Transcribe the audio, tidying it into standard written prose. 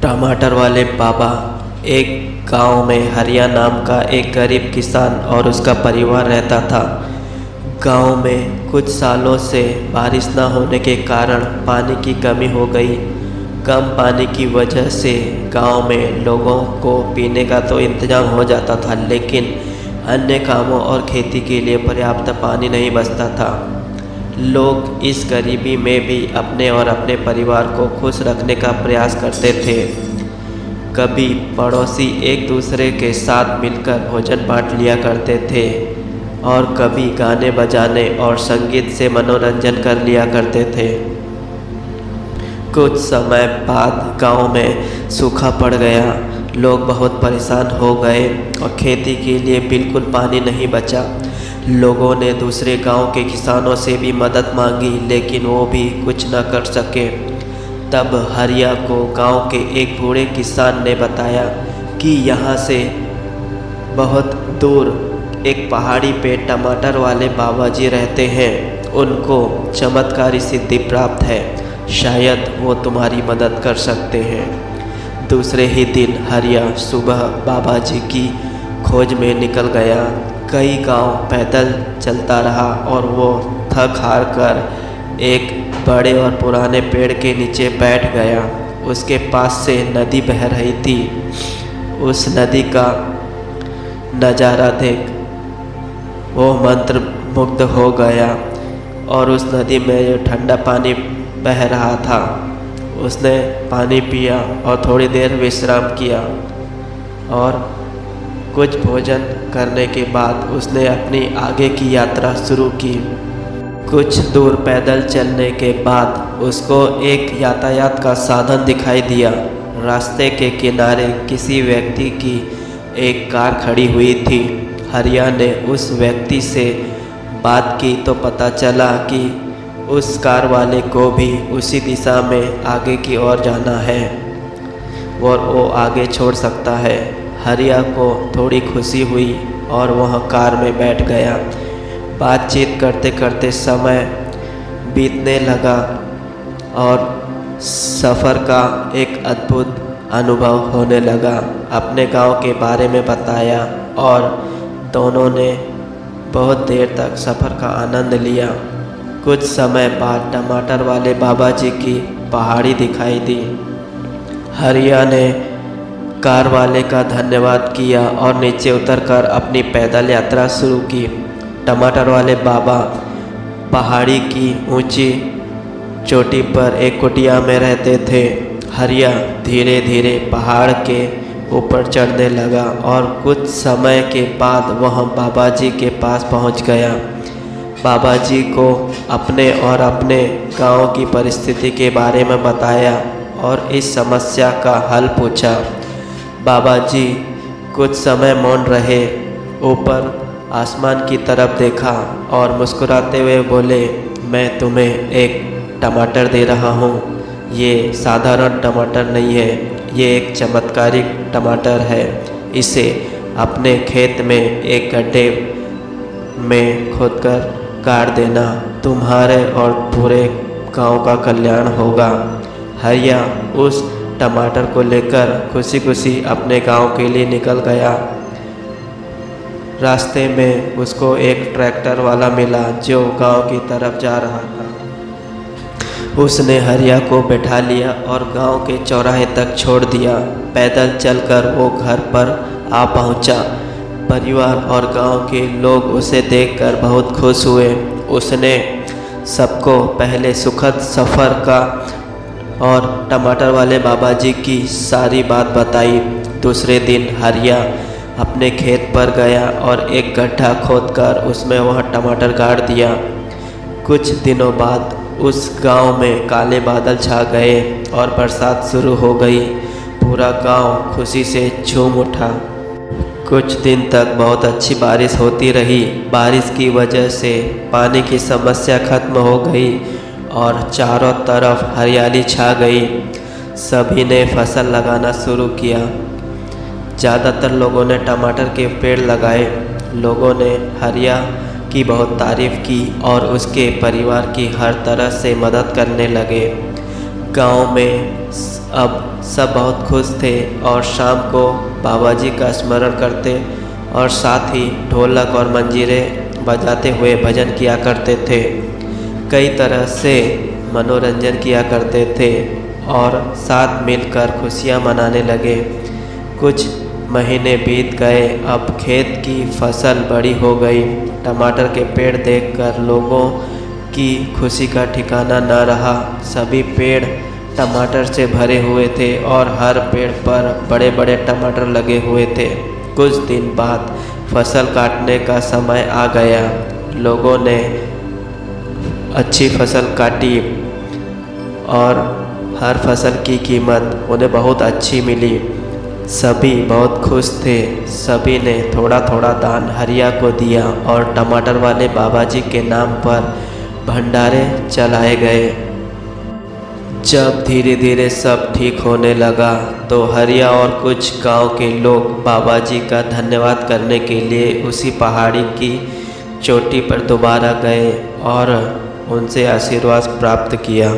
टमाटर वाले बाबा। एक गांव में हरिया नाम का एक गरीब किसान और उसका परिवार रहता था। गांव में कुछ सालों से बारिश न होने के कारण पानी की कमी हो गई। कम पानी की वजह से गांव में लोगों को पीने का तो इंतजाम हो जाता था, लेकिन अन्य कामों और खेती के लिए पर्याप्त पानी नहीं बचता था। लोग इस गरीबी में भी अपने और अपने परिवार को खुश रखने का प्रयास करते थे। कभी पड़ोसी एक दूसरे के साथ मिलकर भोजन बांट लिया करते थे और कभी गाने बजाने और संगीत से मनोरंजन कर लिया करते थे। कुछ समय बाद गांव में सूखा पड़ गया। लोग बहुत परेशान हो गए और खेती के लिए बिल्कुल पानी नहीं बचा। लोगों ने दूसरे गांव के किसानों से भी मदद मांगी, लेकिन वो भी कुछ न कर सके। तब हरिया को गांव के एक बूढ़े किसान ने बताया कि यहाँ से बहुत दूर एक पहाड़ी पे टमाटर वाले बाबा जी रहते हैं। उनको चमत्कारी सिद्धि प्राप्त है, शायद वो तुम्हारी मदद कर सकते हैं। दूसरे ही दिन हरिया सुबह बाबा जी की खोज में निकल गया। कई गांव पैदल चलता रहा और वो थक हार कर एक बड़े और पुराने पेड़ के नीचे बैठ गया। उसके पास से नदी बह रही थी। उस नदी का नज़ारा देख वो मंत्र मुग्ध हो गया और उस नदी में जो ठंडा पानी बह रहा था उसने पानी पिया और थोड़ी देर विश्राम किया और कुछ भोजन करने के बाद उसने अपनी आगे की यात्रा शुरू की। कुछ दूर पैदल चलने के बाद उसको एक यातायात का साधन दिखाई दिया। रास्ते के किनारे किसी व्यक्ति की एक कार खड़ी हुई थी। हरिया ने उस व्यक्ति से बात की तो पता चला कि उस कार वाले को भी उसी दिशा में आगे की ओर जाना है और वो आगे छोड़ सकता है। हरिया को थोड़ी खुशी हुई और वह कार में बैठ गया। बातचीत करते करते समय बीतने लगा और सफ़र का एक अद्भुत अनुभव होने लगा। अपने गांव के बारे में बताया और दोनों ने बहुत देर तक सफ़र का आनंद लिया। कुछ समय बाद टमाटर वाले बाबा जी की पहाड़ी दिखाई दी। हरिया ने कार वाले का धन्यवाद किया और नीचे उतरकर अपनी पैदल यात्रा शुरू की। टमाटर वाले बाबा पहाड़ी की ऊंची चोटी पर एक कुटिया में रहते थे। हरिया धीरे धीरे पहाड़ के ऊपर चढ़ने लगा और कुछ समय के बाद वह बाबा जी के पास पहुंच गया। बाबा जी को अपने और अपने गांव की परिस्थिति के बारे में बताया और इस समस्या का हल पूछा। बाबा जी कुछ समय मौन रहे, ऊपर आसमान की तरफ देखा और मुस्कुराते हुए बोले, मैं तुम्हें एक टमाटर दे रहा हूँ। ये साधारण टमाटर नहीं है, ये एक चमत्कारिक टमाटर है। इसे अपने खेत में एक गड्ढे में खोदकर गाड़ देना, तुम्हारे और पूरे गांव का कल्याण होगा। हरिया उस टमाटर को लेकर खुशी खुशी अपने गांव के लिए निकल गया। रास्ते में उसको एक ट्रैक्टर वाला मिला जो गांव की तरफ जा रहा था। उसने हरिया को बैठा लिया और गांव के चौराहे तक छोड़ दिया। पैदल चलकर वो घर पर आ पहुंचा। परिवार और गांव के लोग उसे देखकर बहुत खुश हुए। उसने सबको पहले सुखद सफ़र का और टमाटर वाले बाबा जी की सारी बात बताई। दूसरे दिन हरिया अपने खेत पर गया और एक गड्ढा खोदकर उसमें वह टमाटर गाड़ दिया। कुछ दिनों बाद उस गांव में काले बादल छा गए और बरसात शुरू हो गई। पूरा गांव खुशी से झूम उठा। कुछ दिन तक बहुत अच्छी बारिश होती रही। बारिश की वजह से पानी की समस्या खत्म हो गई और चारों तरफ हरियाली छा गई। सभी ने फसल लगाना शुरू किया। ज़्यादातर लोगों ने टमाटर के पेड़ लगाए। लोगों ने हरिया की बहुत तारीफ़ की और उसके परिवार की हर तरह से मदद करने लगे। गांव में अब सब बहुत खुश थे और शाम को बाबा जी का स्मरण करते और साथ ही ढोलक और मंजीरे बजाते हुए भजन किया करते थे। कई तरह से मनोरंजन किया करते थे और साथ मिलकर खुशियाँ मनाने लगे। कुछ महीने बीत गए। अब खेत की फसल बड़ी हो गई। टमाटर के पेड़ देखकर लोगों की खुशी का ठिकाना न रहा। सभी पेड़ टमाटर से भरे हुए थे और हर पेड़ पर बड़े बड़े टमाटर लगे हुए थे। कुछ दिन बाद फसल काटने का समय आ गया। लोगों ने अच्छी फसल काटी और हर फसल की कीमत उन्हें बहुत अच्छी मिली। सभी बहुत खुश थे। सभी ने थोड़ा थोड़ा दान हरिया को दिया और टमाटर वाले बाबा जी के नाम पर भंडारे चलाए गए। जब धीरे धीरे सब ठीक होने लगा तो हरिया और कुछ गांव के लोग बाबा जी का धन्यवाद करने के लिए उसी पहाड़ी की चोटी पर दोबारा गए और उनसे आशीर्वाद प्राप्त किया।